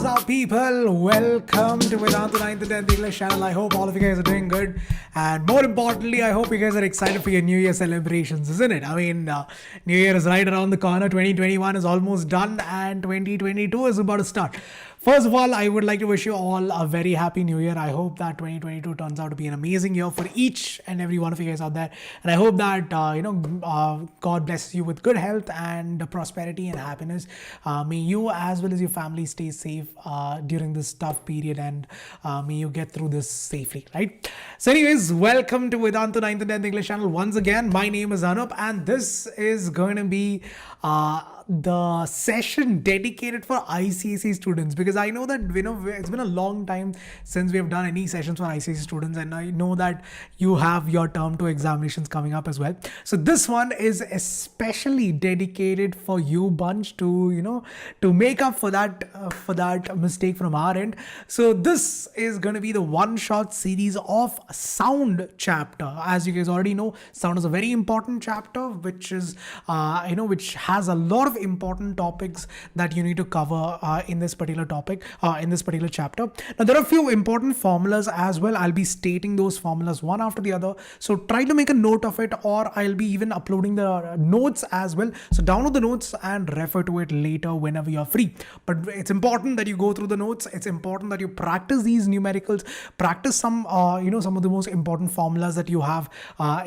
up, people? Welcome to Vedanta 9th and 10th English channel. I hope all of you guys are doing good. And more importantly, I hope you guys are excited for your New Year celebrations, isn't it? I mean, New Year is right around the corner. 2021 is almost done and 2022 is about to start. First of all, I would like to wish you all a very happy New Year. I hope that 2022 turns out to be an amazing year for each and every one of you guys out there. And I hope that, God blesses you with good health and prosperity and happiness. May you as well as your family stay safe during this tough period, and may you get through this safely, right? So anyways, welcome to Vedanta 9th and 10th English channel once again. My name is Anup and this is going to be the session dedicated for ICSE students, because I know that it's been a long time since we have done any sessions for ICSE students, and I know that you have your term 2 examinations coming up as well. So this one is especially dedicated for you bunch to make up for that mistake from our end. So this is going to be the one shot series of sound chapter. As you guys already know, sound is a very important chapter which is which has a lot of important topics that you need to cover in this particular topic, in this particular chapter. Now there are a few important formulas as well. I'll be stating those formulas one after the other, so try to make a note of it, or I'll be even uploading the notes as well. So download the notes and refer to it later whenever you're free. But it's important that you go through the notes. It's important that you practice these numericals, practice some some of the most important formulas that you have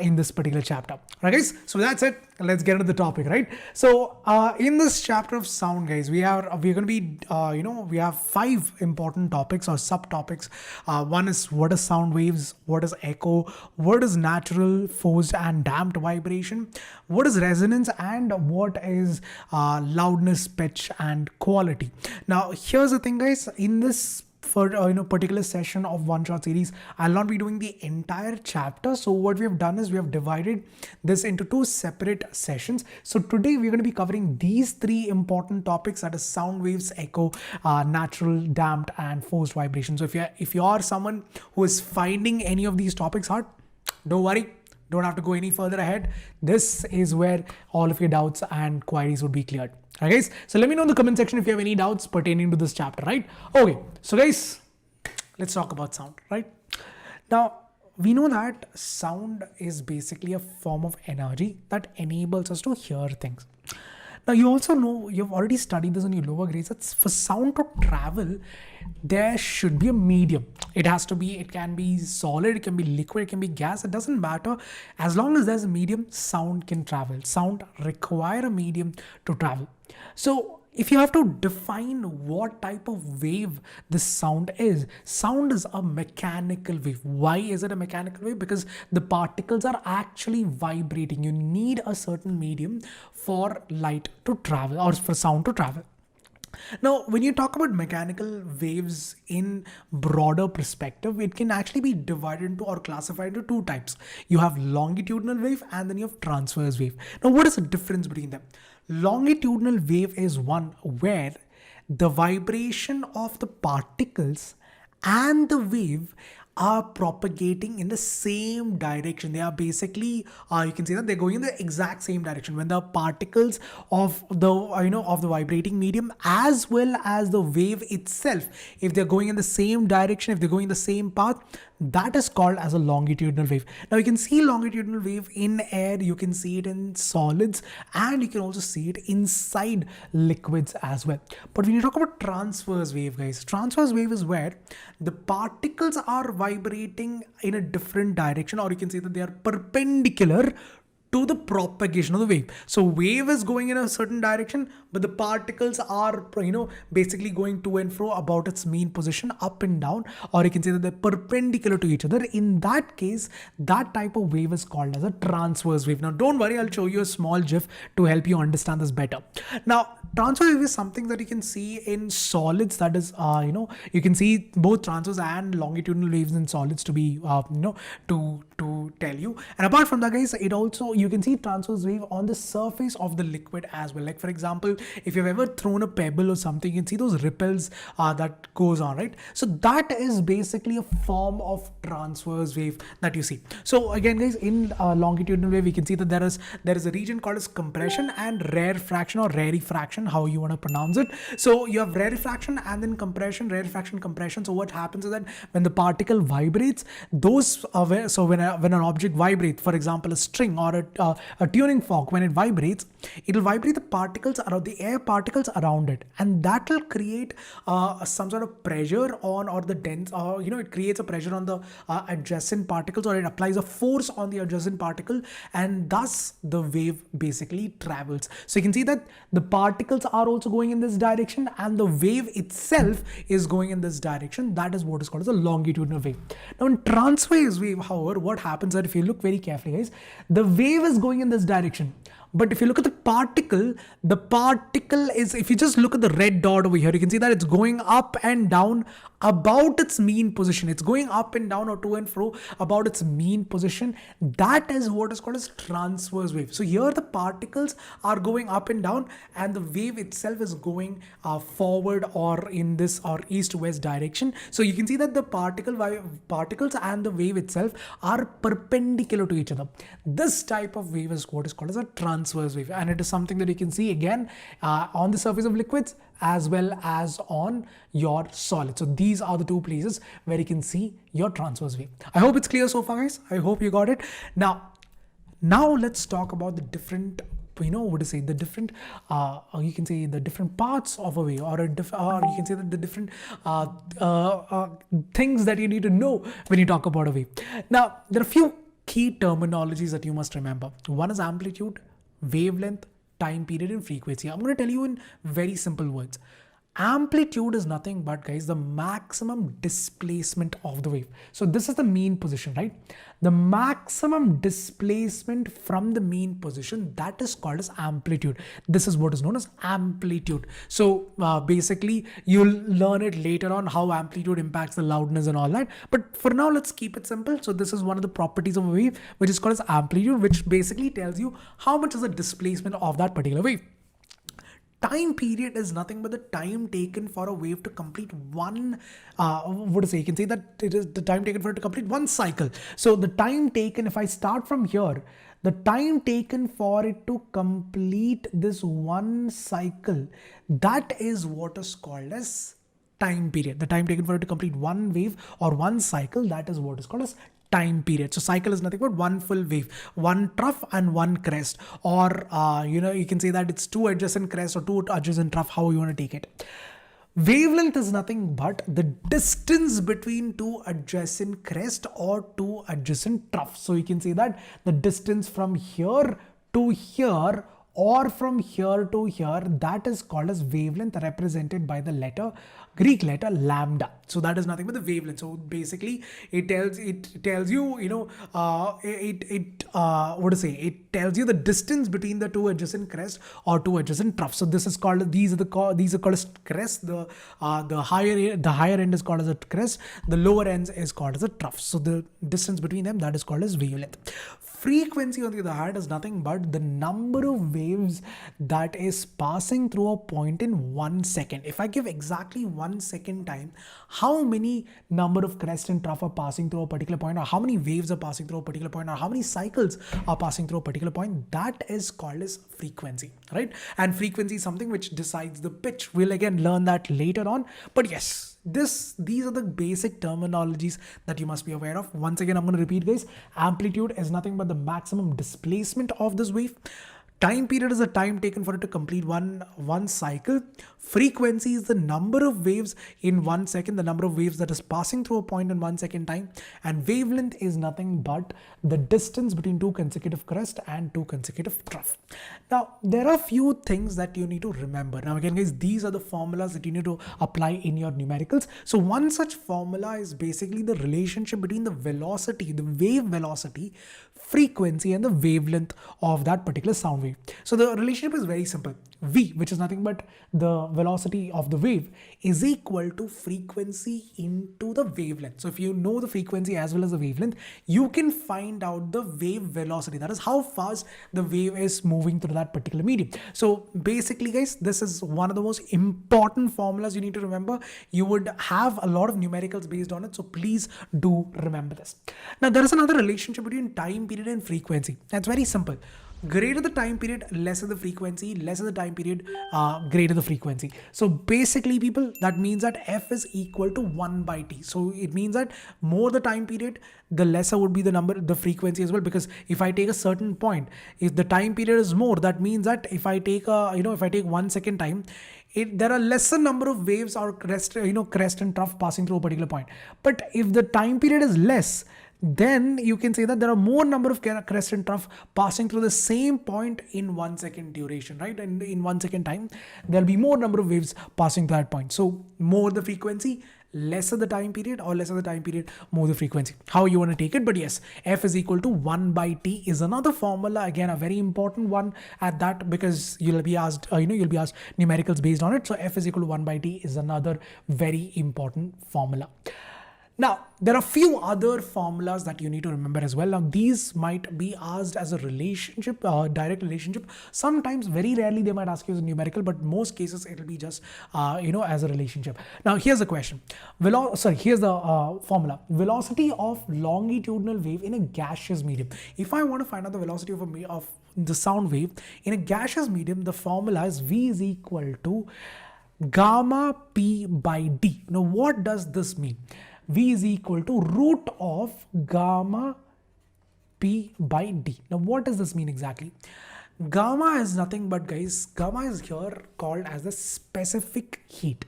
in this particular chapter. Right, guys? So that's it. Let's get into the topic, right? So in this chapter of sound, guys, we're going to be we have 5 important topics or subtopics. One is, what is sound waves, what is echo, what is natural, forced and damped vibration, what is resonance, and what is loudness, pitch and quality. Now here's the thing, guys, in this particular session of one shot series, I'll not be doing the entire chapter. So what we have done is we have divided this into 2 separate sessions. So today we're going to be covering these 3 important topics, that is sound waves, echo, natural, damped and forced vibration. So if you are someone who is finding any of these topics hard, don't worry. Don't have to go any further ahead. This is where all of your doubts and queries would be cleared. Alright, guys, so let me know in the comment section if you have any doubts pertaining to this chapter, right? Okay, so guys, let's talk about sound, right? Now, we know that sound is basically a form of energy that enables us to hear things. Now, you also know, you've already studied this in your lower grades, that for sound to travel, there should be a medium. It can be solid, it can be liquid, it can be gas, it doesn't matter. As long as there's a medium, sound can travel. Sound require a medium to travel. So if you have to define what type of wave this sound is a mechanical wave. Why is it a mechanical wave? Because the particles are actually vibrating. You need a certain medium for light to travel, or for sound to travel. Now, when you talk about mechanical waves in broader perspective, it can actually be divided into or classified into 2 types. You have longitudinal wave and then you have transverse wave. Now, what is the difference between them? Longitudinal wave is one where the vibration of the particles and the wave are propagating in the same direction. They are basically, you can say that they're going in the exact same direction. When the particles of the, of the vibrating medium as well as the wave itself, if they're going in the same direction, if they're going in the same path, that is called as a longitudinal wave. Now you can see longitudinal wave in air, you can see it in solids, and you can also see it inside liquids as well. But when you talk about transverse wave, guys, transverse wave is where the particles are vibrating in a different direction, or you can say that they are perpendicular to the propagation of the wave. So wave is going in a certain direction, but the particles are, basically going to and fro about its mean position, up and down, or you can say that they're perpendicular to each other. In that case, that type of wave is called as a transverse wave. Now, don't worry, I'll show you a small GIF to help you understand this better. Now, transverse wave is something that you can see in solids. That is, you can see both transverse and longitudinal waves in solids to be, to to tell you. And apart from that, guys, it also, you can see transverse wave on the surface of the liquid as well. Like for example, if you've ever thrown a pebble or something, you can see those ripples that goes on, right? So that is basically a form of transverse wave that you see. So again, guys, in longitudinal wave, we can see that there is a region called as compression and rarefaction or rarefaction, how you want to pronounce it. So you have rarefaction and then compression, rarefaction, compression. So what happens is that when the particle vibrates, those when an object vibrates, for example a string or a tuning fork, when it vibrates, it will vibrate the particles around, the air particles around it, and that will create some sort of pressure on, or the dense, or it creates a pressure on the adjacent particles, or it applies a force on the adjacent particle, and thus the wave basically travels. So you can see that the particles are also going in this direction and the wave itself is going in this direction. That is what is called as a longitudinal wave. Now in transverse wave, however, what happens is that if you look very carefully, guys, the wave is going in this direction. But if you look at the particle is, if you just look at the red dot over here, you can see that it's going up and down about its mean position. It's going up and down or to and fro about its mean position. That is what is called as transverse wave. So here the particles are going up and down and the wave itself is going forward or in this or east-west direction. So you can see that the particles and the wave itself are perpendicular to each other. This type of wave is what is called as a transverse wave, and it is something that you can see again on the surface of liquids as well as on your solid. So these are the two places where you can see your transverse wave. I hope it's clear so far, guys. I hope you got it. Now let's talk about the different, the different, you can say the different parts of a wave, or you can say that the different things that you need to know when you talk about a wave. Now, there are a few key terminologies that you must remember. One is amplitude, wavelength, time period, and frequency. I'm going to tell you in very simple words. Amplitude is nothing but, guys, the maximum displacement of the wave. So this is the mean position, right? The maximum displacement from the mean position, that is called as amplitude. This is what is known as amplitude. So basically you'll learn it later on, how amplitude impacts the loudness and all that. But for now, let's keep it simple. So this is one of the properties of a wave, which is called as amplitude, which basically tells you how much is the displacement of that particular wave. Time period is nothing but the time taken for a wave to complete one, you can say that it is the time taken for it to complete one cycle. So the time taken, if I start from here, the time taken for it to complete this one cycle, that is what is called as time period. The time taken for it to complete one wave or one cycle, that is what is called as time period. So cycle is nothing but one full wave, one trough and one crest, or you can say that it's two adjacent crests or two adjacent trough, how you want to take it. Wavelength is nothing but the distance between two adjacent crest or two adjacent troughs. So you can say that the distance from here to here or from here to here, that is called as wavelength, represented by the Greek letter lambda. So that is nothing but the wavelength. So basically it tells you, it tells you the distance between the two adjacent crests or two adjacent troughs. So this is called, these are called as crests. The higher end is called as a crest, the lower end is called as a trough. So the distance between them, that is called as wavelength. Frequency, on the other hand, is nothing but the number of waves that is passing through a point in 1 second. If I give exactly 1 second time, how many number of crest and trough are passing through a particular point, or how many waves are passing through a particular point, or how many cycles are passing through a particular point, that is called as frequency, right? And frequency is something which decides the pitch. We'll again learn that later on. But yes, these are the basic terminologies that you must be aware of. Once again, I'm going to repeat, guys. Amplitude is nothing but the maximum displacement of this wave. Time period is the time taken for it to complete one cycle. Frequency is the number of waves in 1 second, the number of waves that is passing through a point in 1 second time. And wavelength is nothing but the distance between two consecutive crests and two consecutive troughs. Now, there are few things that you need to remember. Now again, guys, these are the formulas that you need to apply in your numericals. So one such formula is basically the relationship between the velocity, the wave velocity, frequency, and the wavelength of that particular sound wave. So the relationship is very simple. V, which is nothing but the velocity of the wave, is equal to frequency into the wavelength. So if you know the frequency as well as the wavelength, you can find out the wave velocity. That is how fast the wave is moving through that particular medium. So basically, guys, this is one of the most important formulas you need to remember. You would have a lot of numericals based on it, so please do remember this. Now, there is another relationship between time period and frequency. That's very simple. Greater the time period, lesser the frequency, lesser the time period, greater the frequency. So basically, people, that means that f is equal to 1 by t. So it means that more the time period, the lesser would be the number, the frequency as well. Because if I take a certain point, if the time period is more, that means that if I take if I take 1 second time, there are lesser number of waves or crest and trough passing through a particular point. But if the time period is less, then you can say that there are more number of crest and trough passing through the same point in 1 second duration, right? And in 1 second time, there'll be more number of waves passing to that point. So more the frequency, lesser the time period, or lesser the time period, more the frequency. How you want to take it, but yes, f is equal to 1 by t is another formula. Again, a very important one at that, because you'll be asked, you'll be asked numericals based on it. So f is equal to 1 by t is another very important formula. Now, there are a few other formulas that you need to remember as well. Now, these might be asked as a relationship, direct relationship. Sometimes, very rarely, they might ask you as a numerical, but most cases it will be just, as a relationship. Now, here's the question. Here's the formula. Velocity of longitudinal wave in a gaseous medium. If I want to find out the velocity of the sound wave in a gaseous medium, the formula is V is equal to gamma P by D. Now, what does this mean? V is equal to root of gamma P by D. Now, what does this mean exactly? Gamma is nothing but, guys, gamma is here called as the specific heat.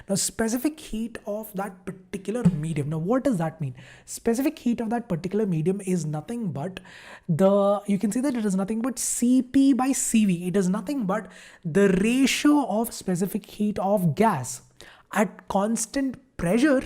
Now, specific heat of that particular medium. Now, what does that mean? Specific heat of that particular medium is nothing but you can see that it is nothing but Cp by Cv. It is nothing but the ratio of specific heat of gas at constant pressure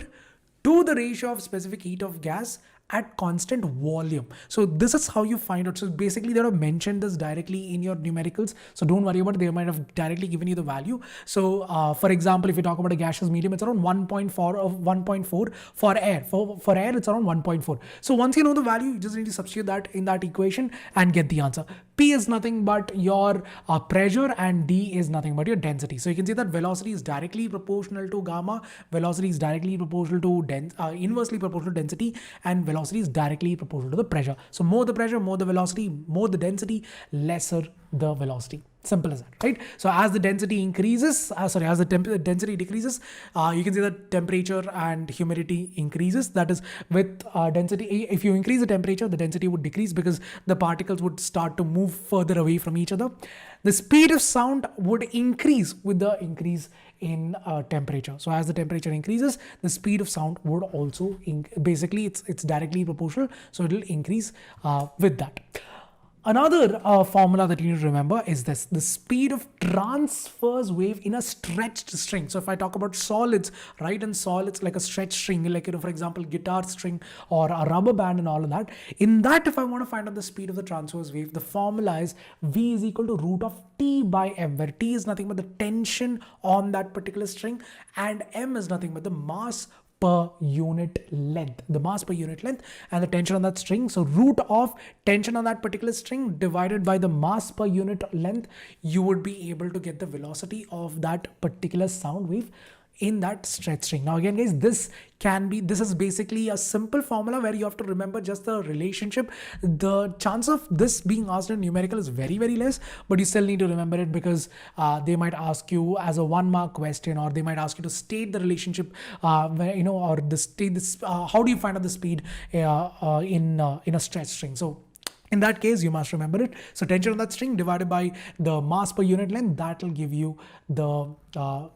to the ratio of specific heat of gas at constant volume. So this is how you find out. So basically, they have mentioned this directly in your numericals. So don't worry about it. They might have directly given you the value. So for example, if you talk about a gaseous medium, it's around 1.4 of 1.4 for air. For air, it's around 1.4. So once you know the value, you just need to substitute that in that equation and get the answer. P is nothing but your pressure and D is nothing but your density. So you can see that velocity is directly proportional to gamma. Velocity is directly proportional to inversely proportional to density, and velocity is directly proportional to the pressure. So more the pressure, more the velocity, more the density, lesser the velocity. Simple as that, right? So as the density increases, as the density decreases, you can see that temperature and humidity increases. That is, with density, if you increase the temperature, the density would decrease because the particles would start to move further away from each other. The speed of sound would increase with the increase in temperature. So as the temperature increases, the speed of sound would also basically it's directly proportional. So it will increase with that. Another formula that you need to remember is this: the speed of transverse wave in a stretched string. So if I talk about solids, right, and solids like a stretched string, like, for example, guitar string or a rubber band and all of that. In that, if I want to find out the speed of the transverse wave, the formula is V is equal to root of T by M, where T is nothing but the tension on that particular string and M is nothing but the mass per unit length, the mass per unit length and the tension on that string. So root of tension on that particular string divided by the mass per unit length, you would be able to get the velocity of that particular sound wave in that stretch string. Now again, guys, this is basically a simple formula where you have to remember just the relationship. The chance of this being asked in numerical is very, very less, but you still need to remember it because they might ask you as a 1-mark question, or they might ask you to state the relationship, how do you find out the speed in a stretch string. So in that case, you must remember it. So tension on that string divided by the mass per unit length, that will give you the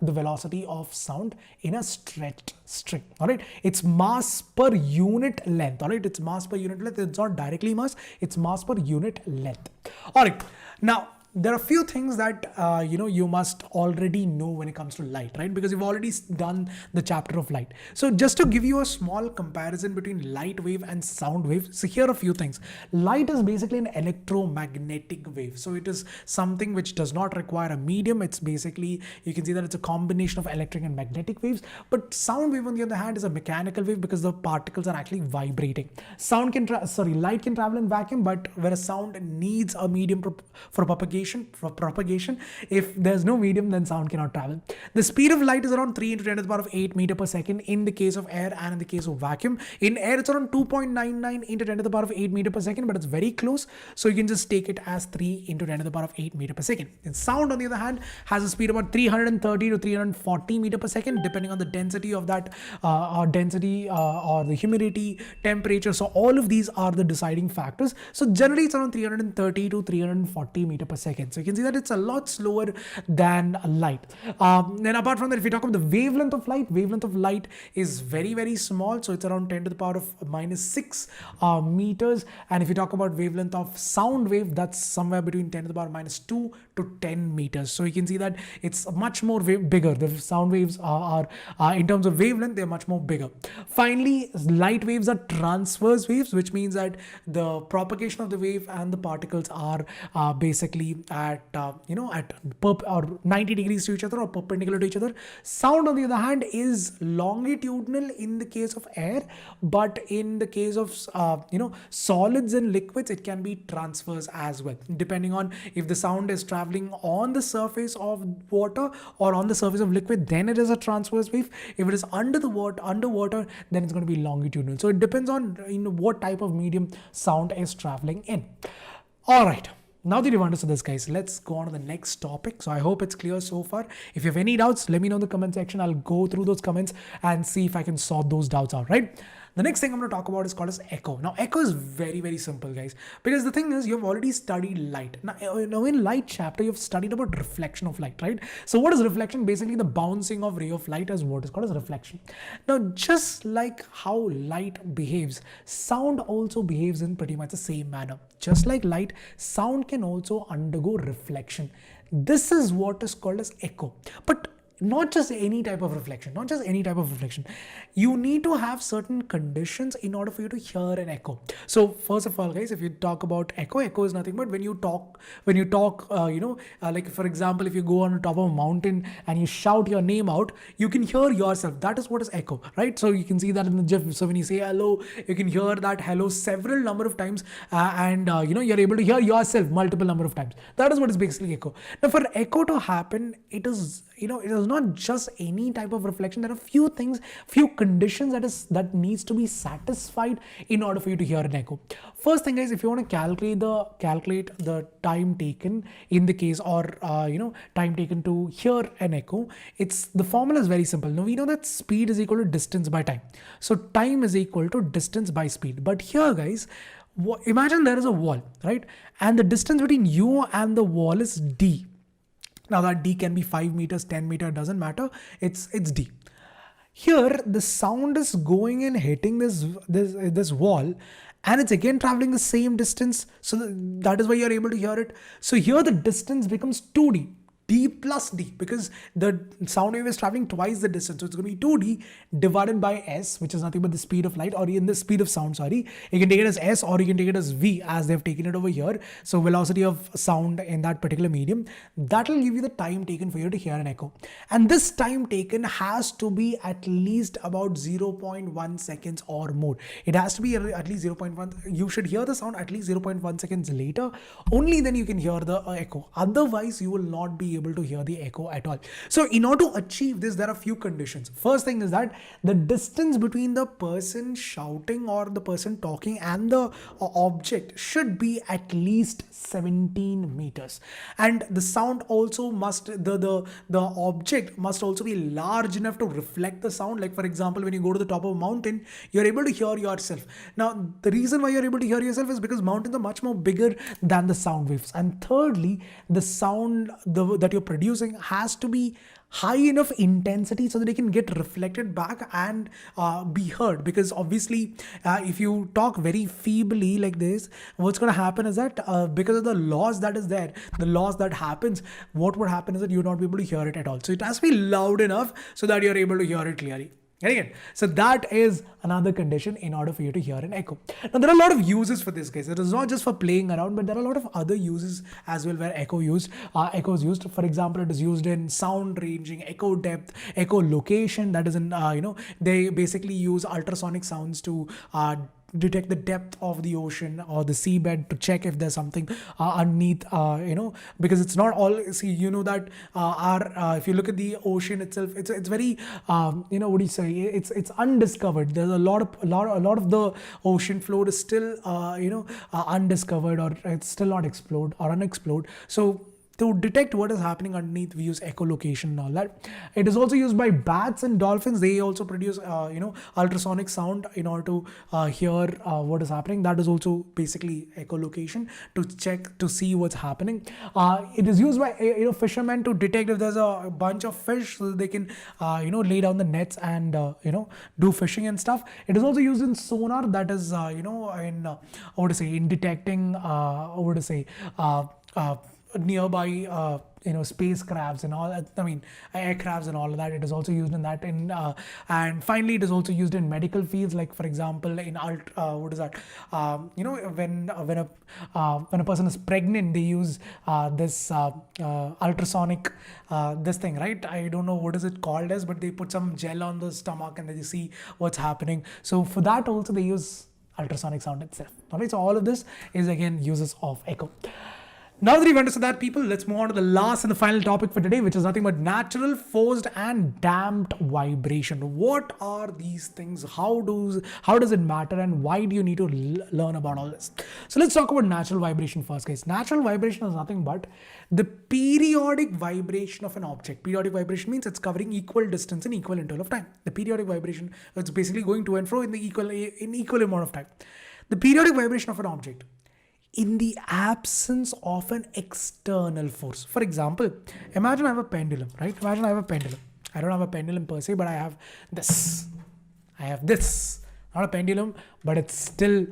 velocity of sound in a stretched string. All right, it's mass per unit length. All right, it's mass per unit length. It's not directly mass, it's mass per unit length. All right, now there are a few things that you must already know when it comes to light, right? Because you've already done the chapter of light. So just to give you a small comparison between light wave and sound wave, so here are a few things. Light is basically an electromagnetic wave, so it is something which does not require a medium. It's basically, you can see that it's a combination of electric and magnetic waves. But sound wave, on the other hand, is a mechanical wave because the particles are actually vibrating. Light can travel in vacuum, but whereas sound needs a medium for propagation. If there's no medium, then sound cannot travel. The speed of light is around 3 into 10 to the power of 8 meter per second in the case of air and in the case of vacuum. In air, it's around 2.99 into 10 to the power of 8 meter per second, but it's very close. So you can just take it as 3 into 10 to the power of 8 meter per second. And sound, on the other hand, has a speed about 330 to 340 meter per second, depending on the density of that, or the humidity, temperature. So all of these are the deciding factors. So generally it's around 330 to 340 meter per second. So you can see that it's a lot slower than light. Then apart from that, if we talk about the wavelength of light is very, very small. So it's around 10 to the power of -6 meters. And if you talk about wavelength of sound wave, that's somewhere between 10 to the power -2 to 10 meters. So you can see that it's much more bigger. The sound waves are in terms of wavelength, they're much more bigger. Finally, light waves are transverse waves, which means that the propagation of the wave and the particles are basically at 90 degrees to each other or perpendicular to each other. Sound, on the other hand, is longitudinal in the case of air, but in the case of solids and liquids, it can be transverse as well, depending on if the sound is traveling on the surface of water or on the surface of liquid, then it is a transverse wave. If it is underwater, then it's going to be longitudinal. So it depends on what type of medium sound is traveling in. All right. Now that you've understood this, guys, let's go on to the next topic. So I hope it's clear so far. If you have any doubts, let me know in the comment section. I'll go through those comments and see if I can sort those doubts out, right? The next thing I'm going to talk about is called as echo. Now, echo is very, very simple, guys, because the thing is, you've already studied light. Now in light chapter, you've studied about reflection of light, right? So what is reflection? Basically, the bouncing of ray of light is what is called as reflection. Now, just like how light behaves, sound also behaves in pretty much the same manner. Just like light, sound can also undergo reflection. This is what is called as echo. But not just any type of reflection. You need to have certain conditions in order for you to hear an echo. So first of all, guys, if you talk about echo is nothing but when you talk, like for example, if you go on the top of a mountain and you shout your name out, you can hear yourself. That is what is echo, right? So you can see that in the GIF. So when you say hello, you can hear that hello several number of times, and you're able to hear yourself multiple number of times. That is what is basically echo. Now for echo to happen, it is not just any type of reflection. There are few conditions that needs to be satisfied in order for you to hear an echo. First thing, guys, if you want to calculate the time taken in the case, or time taken to hear an echo, the formula is very simple. Now we know that speed is equal to distance by time. So time is equal to distance by speed. But here, guys, imagine there is a wall, right? And the distance between you and the wall is d. Now that d can be 5 meters, 10 meters, doesn't matter. It's d. Here the sound is going and hitting this wall, and it's again traveling the same distance. So that is why you're able to hear it. So here the distance becomes 2d. D plus D, because the sound wave is traveling twice the distance. So it's going to be 2D divided by S, which is nothing but the speed of light, or in the speed of sound, sorry. You can take it as S or you can take it as V, as they've taken it over here. So velocity of sound in that particular medium, that will give you the time taken for you to hear an echo. And this time taken has to be at least about 0.1 seconds or more. It has to be at least 0.1. You should hear the sound at least 0.1 seconds later. Only then you can hear the echo. Otherwise, you will not be able to hear the echo at all. So in order to achieve this, there are a few conditions. First thing is that the distance between the person shouting or the person talking and the object should be at least 17 meters. And the sound also must, the object must also be large enough to reflect the sound. Like for example, when you go to the top of a mountain, you're able to hear yourself. Now, the reason why you're able to hear yourself is because mountains are much more bigger than the sound waves. And thirdly, the sound, the that you're producing has to be high enough intensity so that they can get reflected back and be heard. Because obviously, if you talk very feebly like this, what's going to happen is that because of the loss that is there, the loss that happens, what would happen is that you'll not be able to hear it at all. So it has to be loud enough so that you're able to hear it clearly. Again, so that is another condition in order for you to hear an echo. Now, there are a lot of uses for this, guys. It is not just for playing around, but there are a lot of other uses as well where echo is used. For example, it is used in sound ranging, echo depth, echo location. That is in, they basically use ultrasonic sounds to detect the depth of the ocean or the seabed to check if there's something underneath, because it's not all, that if you look at the ocean itself, it's very, what do you say, it's undiscovered. There's a lot of the ocean floor is still, undiscovered, or it's still not explored or unexplored. So to detect what is happening underneath, we use echolocation and all that. It is also used by bats and dolphins. They also produce, ultrasonic sound in order to hear what is happening. That is also basically echolocation, to check, to see what's happening. It is used by, fishermen to detect if there's a bunch of fish, so that they can, lay down the nets and, do fishing and stuff. It is also used in sonar. That is, in detecting, nearby spacecrafts and all that. I mean, aircrafts and all of that. It is also used in that. And finally, it is also used in medical fields, like for example in when a person is pregnant, they use this ultrasonic this thing, right? I don't know what is it called as, but they put some gel on the stomach and then they see what's happening. So for that also they use ultrasonic sound itself. Alright, so all of this is again uses of echo. Now that you've understood that, people, let's move on to the last and the final topic for today, which is nothing but natural, forced and damped vibration. What are these things? How does it matter, and why do you need to learn about all this? So let's talk about natural vibration first, guys. Natural vibration is nothing but the periodic vibration of an object. Periodic vibration means it's covering equal distance in equal interval of time. The periodic vibration, it's basically going to and fro in equal amount of time. The periodic vibration of an object in the absence of an external force. For example, imagine I have a pendulum, right? Imagine I have a pendulum. I don't have a pendulum per se, but I have this. Not a pendulum, but it still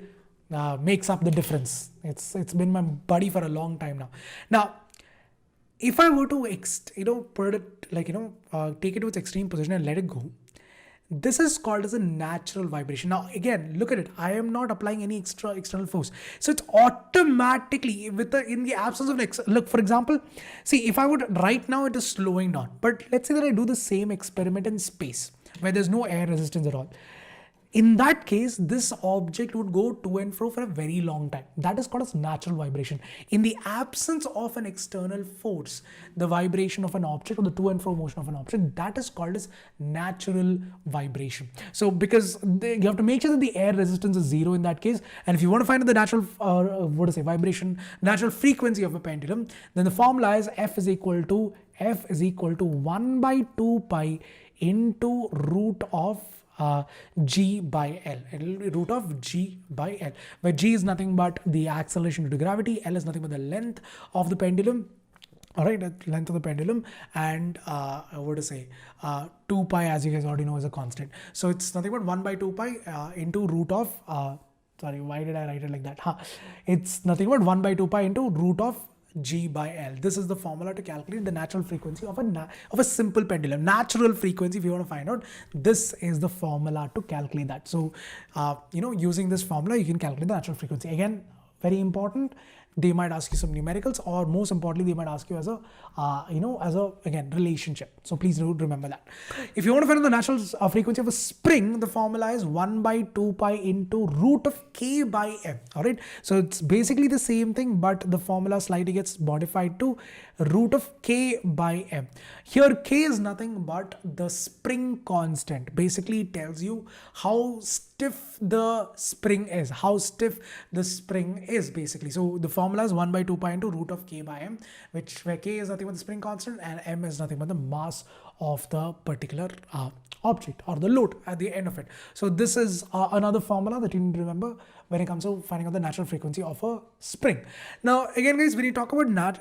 makes up the difference. It's been my buddy for a long time now. Now, if I were to put it take it to its extreme position and let it go, this is called as a natural vibration. Now, again, look at it. I am not applying any external force. So it's automatically in the absence of look, for example, see, if I would right now, it is slowing down. But let's say that I do the same experiment in space where there's no air resistance at all. In that case, this object would go to and fro for a very long time. That is called as natural vibration. In the absence of an external force, the vibration of an object, or the to and fro motion of an object, that is called as natural vibration. So because you have to make sure that the air resistance is zero in that case. And if you want to find out the natural, vibration, natural frequency of a pendulum, then the formula is F is equal to 1 by 2 pi into root of G by L. Root of G by L, where G is nothing but the acceleration due to gravity, L is nothing but the length of the pendulum. All right, length of the pendulum, and 2 pi, as you guys already know, is a constant. So it's nothing but 1 by 2 pi into root of sorry, why did I write it like that? It's nothing but 1 by 2 pi into root of G by L. This is the formula to calculate the natural frequency of a simple pendulum. Natural frequency, if you want to find out, this is the formula to calculate that. So, using this formula, you can calculate the natural frequency. Again, very important. They might ask you some numericals, or most importantly, they might ask you as a, again, relationship. So please do remember that. If you want to find out the natural frequency of a spring, the formula is 1 by 2 pi into root of K by M. All right. So it's basically the same thing, but the formula slightly gets modified to root of K by M. Here, K is nothing but the spring constant. Basically, it tells you how stiff the spring is, basically. So the formula is 1 by 2 pi into root of K by M, where K is nothing but the spring constant and M is nothing but the mass of the particular object or the load at the end of it. So this is another formula that you need to remember when it comes to finding out the natural frequency of a spring. Now again guys, when you talk about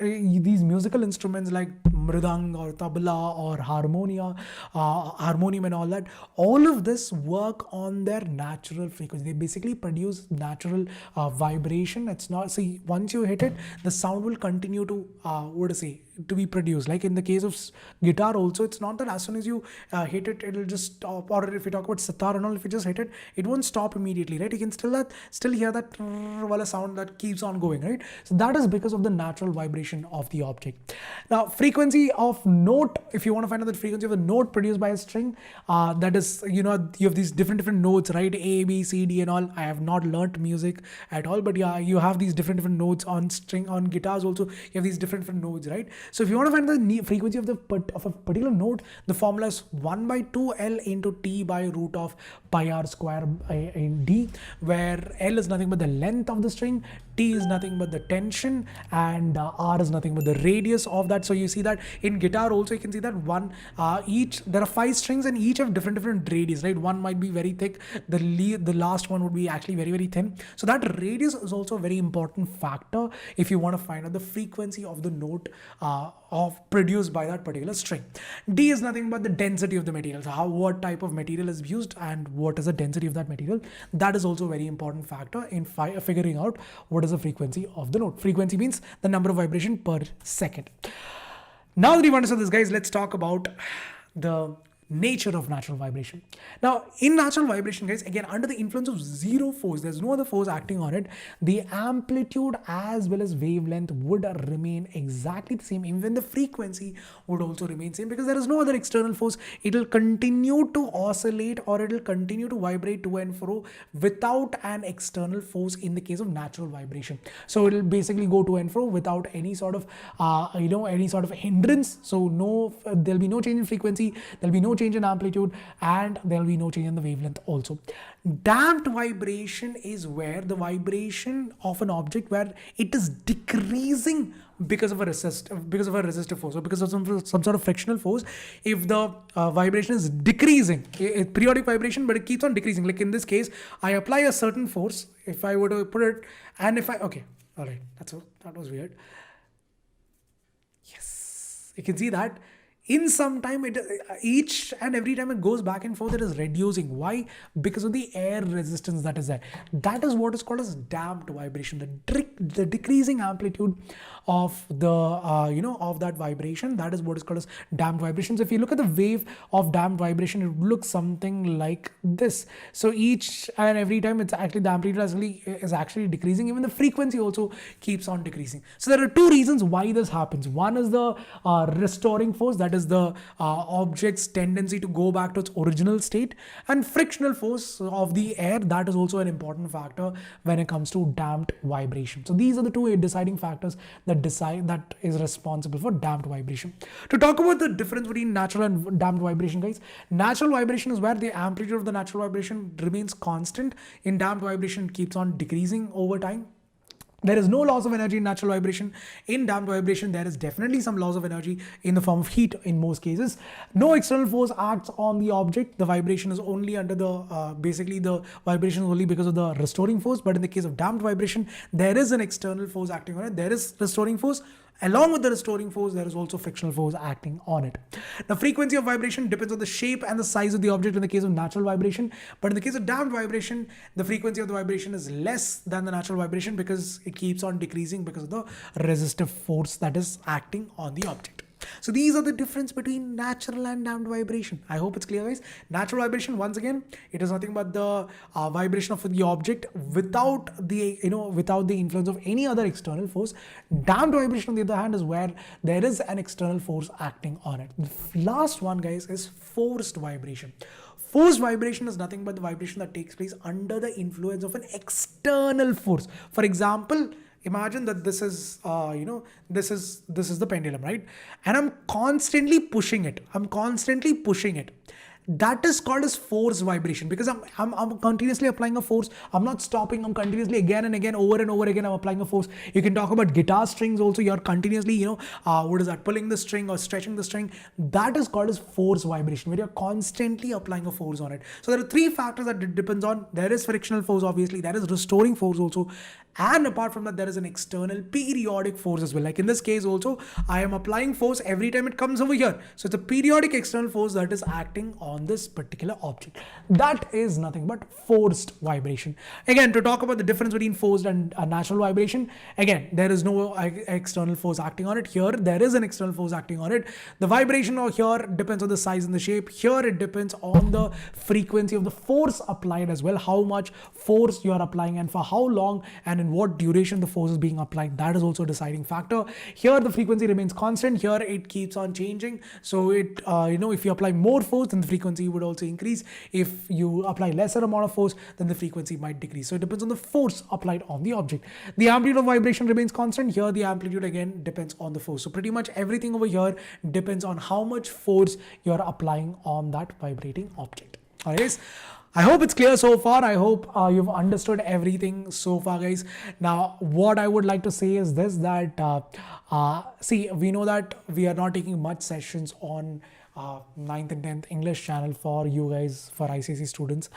these musical instruments like mridang or tabla or harmonium and all that, all of this work on their natural frequency. They basically produce natural vibration. It's not, see, once you hit it, the sound will continue to to be produced. Like in the case of guitar also, it's not that as soon as you hit it, it'll just stop. Or if you talk about sitar and all, if you just hit it, it won't stop immediately, right? You can still hear that sound that keeps on going, right? So that is because of the natural vibration of the object. Now frequency of note, if you want to find out the frequency of a note produced by a string, that is, you have these different notes, right? A, B, C, D and all. I have not learnt music at all, but yeah, you have these different notes on string, on guitars also. You have these different notes, right? So if you want to find the frequency of a particular note, the formula is 1 by 2L into T by root of pi r square in D, where L is nothing but the length of the string, T is nothing but the tension, and R is nothing but the radius of that. So you see that in guitar also, you can see that there are 5 strings and each have different radius, right? One might be very thick, the last one would be actually very thin. So that radius is also a very important factor if you want to find out the frequency of the note produced by that particular string. D is nothing but the density of the material. So what type of material is used and what is the density of that material. That is also a very important factor in figuring out what is the frequency of the note. Frequency means the number of vibration per second. Now that you've understood this, guys, let's talk about the nature of natural vibration. Now in natural vibration, guys, again, under the influence of zero force, there's no other force acting on it, the amplitude as well as wavelength would remain exactly the same. Even the frequency would also remain same, because there is no other external force. It will continue to oscillate, or it will continue to vibrate to and fro without an external force in the case of natural vibration. So it will basically go to and fro without any sort of hindrance. So there'll be no change in frequency, there'll be no change in amplitude, and there will be no change in the wavelength also. Damped vibration is where the vibration of an object where it is decreasing because of a resistive force, or because of some sort of frictional force. If the vibration is decreasing, it's periodic vibration, but it keeps on decreasing. Like in this case, I apply a certain force. If I were to put it, and if okay, all right, that was weird. Yes, you can see that. In some time, each and every time it goes back and forth, it is reducing. Why? Because of the air resistance that is there. That is what is called as damped vibration. The decreasing amplitude of the of that vibration, that is what is called as damped vibration. So if you look at the wave of damped vibration, it looks something like this. So each and every time, it's actually the amplitude is actually decreasing. Even the frequency also keeps on decreasing. So there are 2 reasons why this happens. One is the restoring force, that is the object's tendency to go back to its original state, and frictional force of the air, that is also an important factor when it comes to damped vibration. So these are the 2 deciding factors that is responsible for damped vibration. To talk about the difference between natural and damped vibration, guys, natural vibration is where the amplitude of the natural vibration remains constant. In damped vibration, it keeps on decreasing over time. There is no loss of energy in natural vibration. In damped vibration, there is definitely some loss of energy in the form of heat in most cases. No external force acts on the object. The vibration is only under the, basically the vibration is only because of the restoring force. But in the case of damped vibration, there is an external force acting on it. There is restoring force. Along with the restoring force, there is also frictional force acting on it. The frequency of vibration depends on the shape and the size of the object in the case of natural vibration. But in the case of damped vibration, the frequency of the vibration is less than the natural vibration because it keeps on decreasing because of the resistive force that is acting on the object. So these are the difference between natural and damped vibration. I hope it's clear, guys. Natural vibration, once again, it is nothing but the vibration of the object without the influence of any other external force. Damped vibration, on the other hand, is where there is an external force acting on it. The last one, guys, is forced vibration. Forced vibration is nothing but the vibration that takes place under the influence of an external force. For example, imagine that this is this is the pendulum, right? And I'm constantly pushing it. That is called as force vibration, because I'm continuously applying a force. I'm not stopping. I'm continuously again and again, over and over again, I'm applying a force. You can talk about guitar strings also. You're continuously, what is that, pulling the string or stretching the string. That is called as force vibration, where you're constantly applying a force on it. So there are three factors that it depends on. There is frictional force, obviously. There is restoring force also. And apart from that, there is an external periodic force as well. Like in this case also, I am applying force every time it comes over here. So it's a periodic external force that is acting on this particular object. That is nothing but forced vibration. Again, to talk about the difference between forced and natural vibration, again, there is no external force acting on it. Here, there is an external force acting on it. The vibration over here depends on the size and the shape. Here, it depends on the frequency of the force applied as well, how much force you are applying and for how long and in what duration the force is being applied. That is also a deciding factor. Here, the frequency remains constant. Here, it keeps on changing. So it, if you apply more force, then the frequency would also increase. If you apply lesser amount of force, then the frequency might decrease. So it depends on the force applied on the object. The amplitude of vibration remains constant. Here, the amplitude again depends on the force. So pretty much everything over here depends on how much force you're applying on that vibrating object. All right. I hope it's clear so far. I hope you've understood everything so far, guys. Now, what I would like to say is this, that see, we know that we are not taking much sessions on 9th and 10th English channel for you guys, for ICSE students,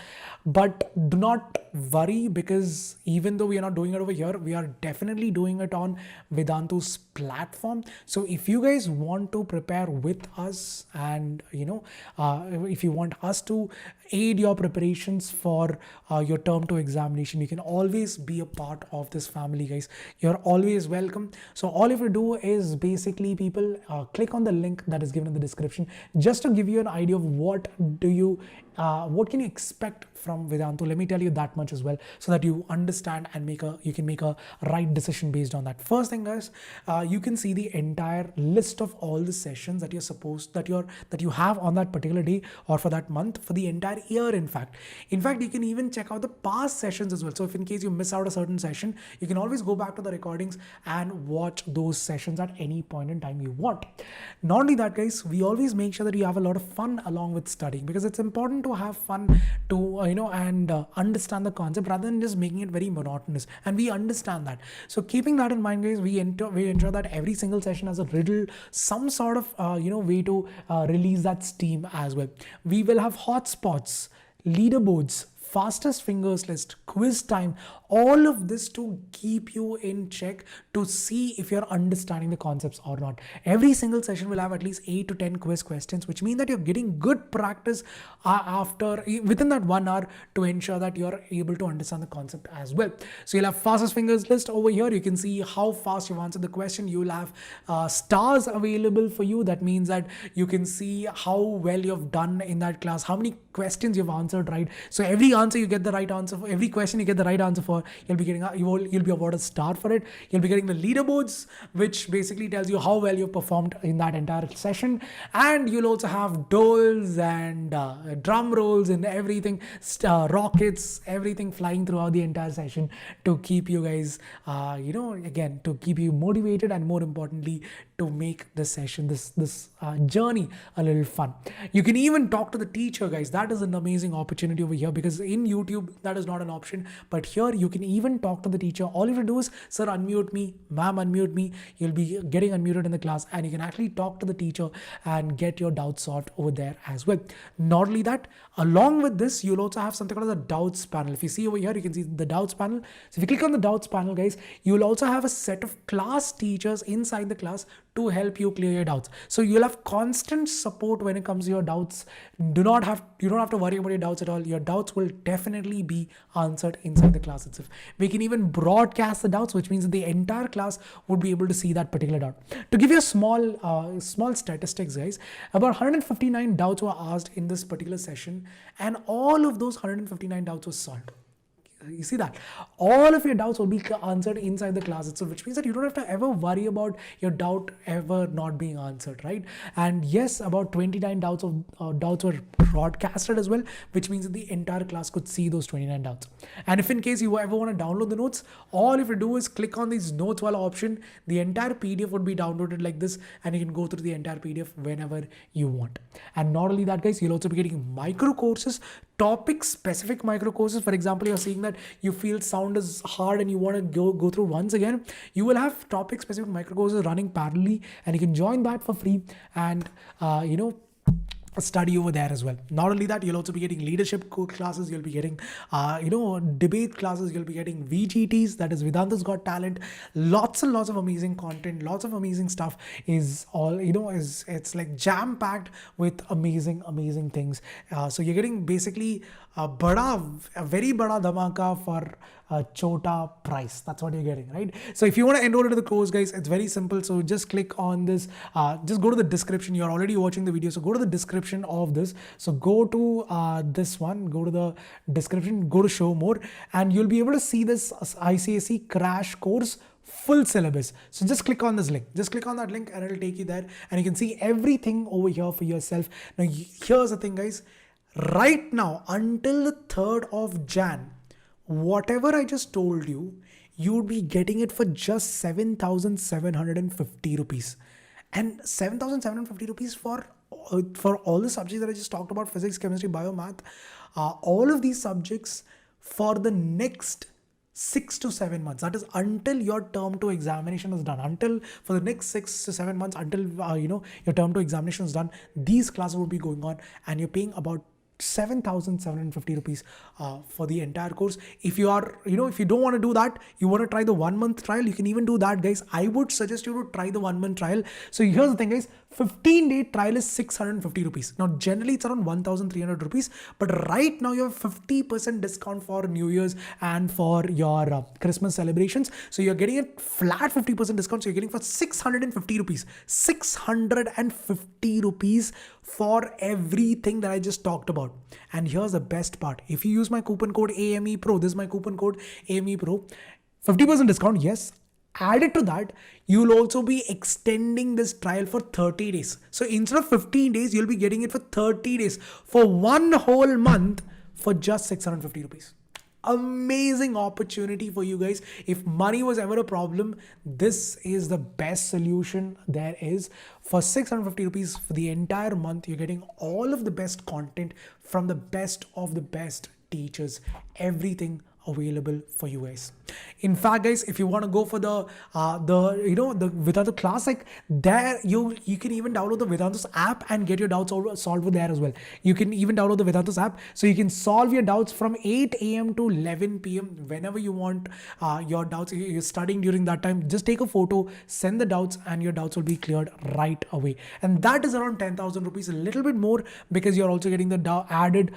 but do not worry, because even though we are not doing it over here, we are definitely doing it on Vedantu's platform. So if you guys want to prepare with us, and if you want us to aid your preparations for your term 2 examination, you can always be a part of this family, guys. You're always welcome. So all you have to do is basically, people, click on the link that is given in the description, just to give you an idea of what can you expect from Vedantu. Let me tell you that much as well, so that you understand and you can make a right decision based on that. First thing, guys, you can see the entire list of all the sessions that you have on that particular day or for that month, for the entire year. In fact, you can even check out the past sessions as well. So if in case you miss out a certain session, you can always go back to the recordings and watch those sessions at any point in time you want. Not only that, guys, we always make sure that you have a lot of fun along with studying, because it's important to have fun to understand the concept rather than just making it very monotonous, and we understand that. So keeping that in mind, guys, we ensure that every single session has a riddle, some sort of way to release that steam as well. We will have hotspots, leaderboards, fastest fingers list, quiz time, all of this to keep you in check, to see if you're understanding the concepts or not. Every single session will have at least 8 to 10 quiz questions, which means that you're getting good practice within that 1 hour, to ensure that you're able to understand the concept as well. So you'll have fastest fingers list over here. You can see how fast you've answered the question. You'll have stars available for you. That means that you can see how well you've done in that class, how many questions you've answered right. So every answer you get the right answer for, every question you get the right answer for, you'll be awarded a star for it. You'll be getting the leaderboards, which basically tells you how well you performed in that entire session. And you'll also have doles and drum rolls and everything, rockets, everything flying throughout the entire session, to keep you guys, again, to keep you motivated, and more importantly, to make this session, this journey a little fun. You can even talk to the teacher, guys. That is an amazing opportunity over here, because in YouTube, that is not an option. But here, you can even talk to the teacher. All you have to do is, sir, unmute me, ma'am, unmute me. You'll be getting unmuted in the class, and you can actually talk to the teacher and get your doubts solved over there as well. Not only that, along with this, you'll also have something called the doubts panel. If you see over here, you can see the doubts panel. So if you click on the doubts panel, guys, you'll also have a set of class teachers inside the class to help you clear your doubts. So you'll have constant support when it comes to your doubts. You don't have to worry about your doubts at all. Your doubts will definitely be answered inside the class itself. We can even broadcast the doubts, which means that the entire class would be able to see that particular doubt. To give you a small statistics, guys, about 159 doubts were asked in this particular session, and all of those 159 doubts were solved. You see that? All of your doubts will be answered inside the class itself, which means that you don't have to ever worry about your doubt ever not being answered, right? And yes, about 29 doubts were broadcasted as well, which means that the entire class could see those 29 doubts. And if in case you ever want to download the notes, all you have to do is click on these notes wala option. The entire PDF would be downloaded like this, and you can go through the entire PDF whenever you want. And not only that, guys, you'll also be getting micro courses, topic specific micro courses. For example, you're seeing that you feel sound is hard and you want to go through once again, you will have topic specific micro courses running parallelly, and you can join that for free and study over there as well. Not only that, you'll also be getting leadership classes, you'll be getting debate classes, you'll be getting VGTs, that is Vedanta's Got Talent. Lots and lots of amazing content, lots of amazing stuff is all, it's like jam packed with amazing things. So you're getting basically a very bada dhamaka for a chota price. That's what you're getting, right? So if you want to enroll into the course, guys, it's very simple. So just click on this, just go to the description. You're already watching the video, so go to the description of this. So go to this one, go to the description, go to show more, and you'll be able to see this ICSE crash course full syllabus. So just click on this link, just click on that link and it'll take you there, and you can see everything over here for yourself. Now here's the thing, guys, right now until the 3rd of Jan, whatever I just told you, you'd be getting it for just 7,750 rupees. And 7,750 rupees for all the subjects that I just talked about, physics, chemistry, bio, math, all of these subjects for the next 6 to 7 months. That is until your term 2 examination is done. Until for the next 6 to 7 months, until your term 2 examination is done, these classes will be going on, and you're paying about 7,750 rupees for the entire course. If you are, if you don't want to do that, you want to try the 1 month trial, you can even do that, guys. I would suggest you to try the 1 month trial. So here's the thing, guys, 15-day trial is 650 rupees. Now, generally it's around 1,300 rupees, but right now you have 50% discount for New Year's and for your Christmas celebrations. So you're getting a flat 50% discount. So you're getting for 650 rupees, 650 rupees for everything that I just talked about. And here's the best part. If you use my coupon code AME Pro, this is my coupon code AME Pro, 50% discount, yes. Added to that, you'll also be extending this trial for 30 days. So instead of 15 days, you'll be getting it for 30 days, for 1 whole month for just 650 rupees. Amazing opportunity for you guys. If money was ever a problem, this is the best solution there is. For 650 rupees for the entire month, you're getting all of the best content from the best of the best teachers, everything available for you guys. In fact, guys, if you want to go for the Vedanta Classic, there you can even download the Vedantus app and get your doubts solved over there as well. You can even download the Vedantus app, so you can solve your doubts from 8 a.m. to 11 p.m. whenever you want. Your doubts, you're studying during that time, just take a photo, send the doubts, and your doubts will be cleared right away. And that is around 10,000 rupees, a little bit more, because you're also getting the added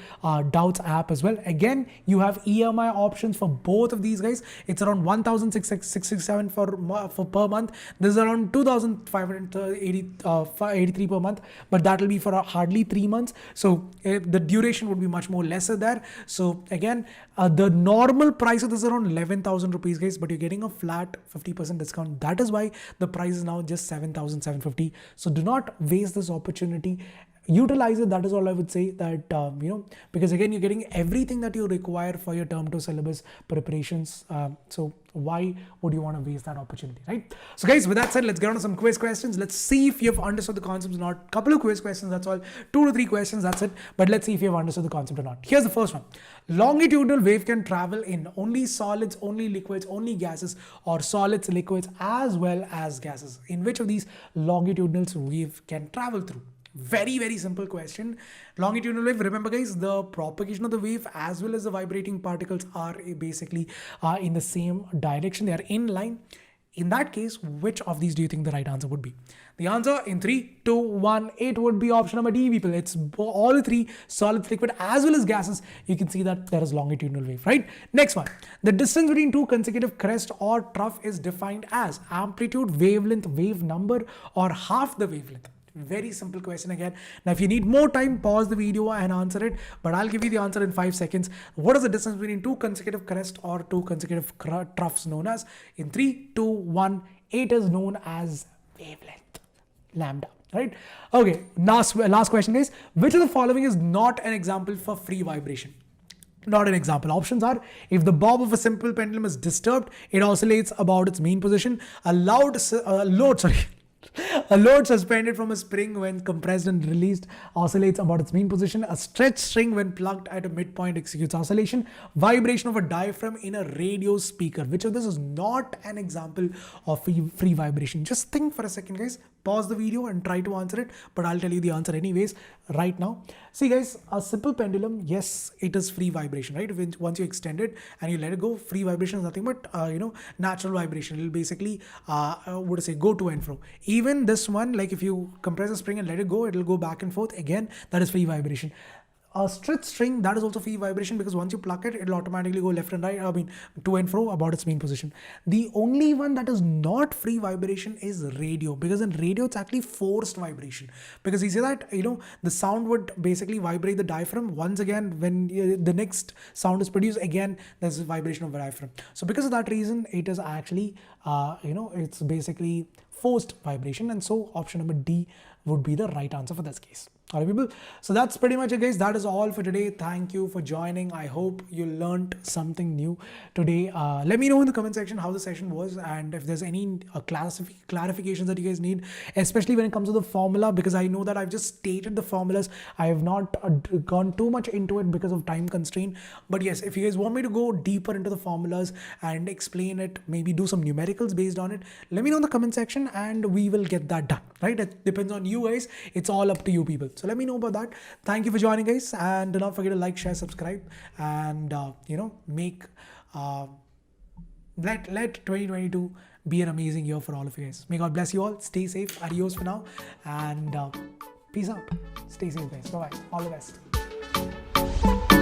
doubts app as well. Again, you have EMI options for both of these, guys. It's around 1,667 for per month. This is around 2,583 per month, but that will be for hardly 3 months. So the duration would be much more lesser there. So again, the normal price of this is around 11,000 rupees, guys, but you're getting a flat 50% discount. That is why the price is now just 7,750. So do not waste this opportunity. Utilize it. That is all I would say, that because again, you're getting everything that you require for your term 2 syllabus preparations. So why would you want to waste that opportunity, right? So guys, with that said, let's get on to some quiz questions. Let's see if you've understood the concepts or not. Couple of quiz questions, that's all. 2 to 3 questions, that's it. But let's see if you've understood the concept or not. Here's the first one. Longitudinal wave can travel in only solids, only liquids, only gases, or solids, liquids, as well as gases. In which of these longitudinal wave can travel through? Very, very simple question. Longitudinal wave, remember guys, the propagation of the wave as well as the vibrating particles are basically in the same direction. They are in line. In that case, which of these do you think the right answer would be? The answer in 3, 2, 1, it would be option number D, people. It's all 3, solids, liquid, as well as gases. You can see that there is longitudinal wave, right? Next one. The distance between 2 consecutive crest or trough is defined as amplitude, wavelength, wave number, or half the wavelength. Very simple question again. Now, if you need more time, pause the video and answer it. But I'll give you the answer in 5 seconds. What is the distance between two consecutive crests or two consecutive troughs known as? In 3, 2, 1, it is known as wavelength, lambda. Right? Okay, last question, guys. Which of the following is not an example for free vibration? Not an example. Options are: if the bob of a simple pendulum is disturbed, it oscillates about its mean position. A load suspended from a spring when compressed and released oscillates about its mean position. A stretched string when plucked at a midpoint executes oscillation. Vibration of a diaphragm in a radio speaker. Which of this is not an example of free vibration? Just think for a second, guys. Pause the video and try to answer it, but I'll tell you the answer anyways right now. See, guys, a simple pendulum, yes, it is free vibration, right? Once you extend it and you let it go, free vibration is nothing but natural vibration. It'll basically go to and fro. Even this one, like if you compress a spring and let it go, it'll go back and forth. Again, that is free vibration. A stretched string, that is also free vibration, because once you pluck it, it'll automatically go left and right, to and fro about its mean position. The only one that is not free vibration is radio, because in radio it's actually forced vibration, because you see that the sound would basically vibrate the diaphragm. Once again, when the next sound is produced, again there's a vibration of the diaphragm. So because of that reason, it is actually it's basically forced vibration, and so option number D would be the right answer for this case. All right, people. So that's pretty much it, guys. That is all for today. Thank you for joining. I hope you learned something new today. Let me know in the comment section how the session was, and if there's any clarifications that you guys need, especially when it comes to the formula, because I know that I've just stated the formulas. I have not gone too much into it because of time constraint. But yes, if you guys want me to go deeper into the formulas and explain it, maybe do some numericals based on it, let me know in the comment section and we will get that done. Right? It depends on you guys. It's all up to you people. So let me know about that. Thank you for joining, guys, and do not forget to like, share, subscribe, and make let 2022 be an amazing year for all of you guys. May God bless you all. Stay safe. Adios for now, and peace out. Stay safe, guys. Bye bye. All the best.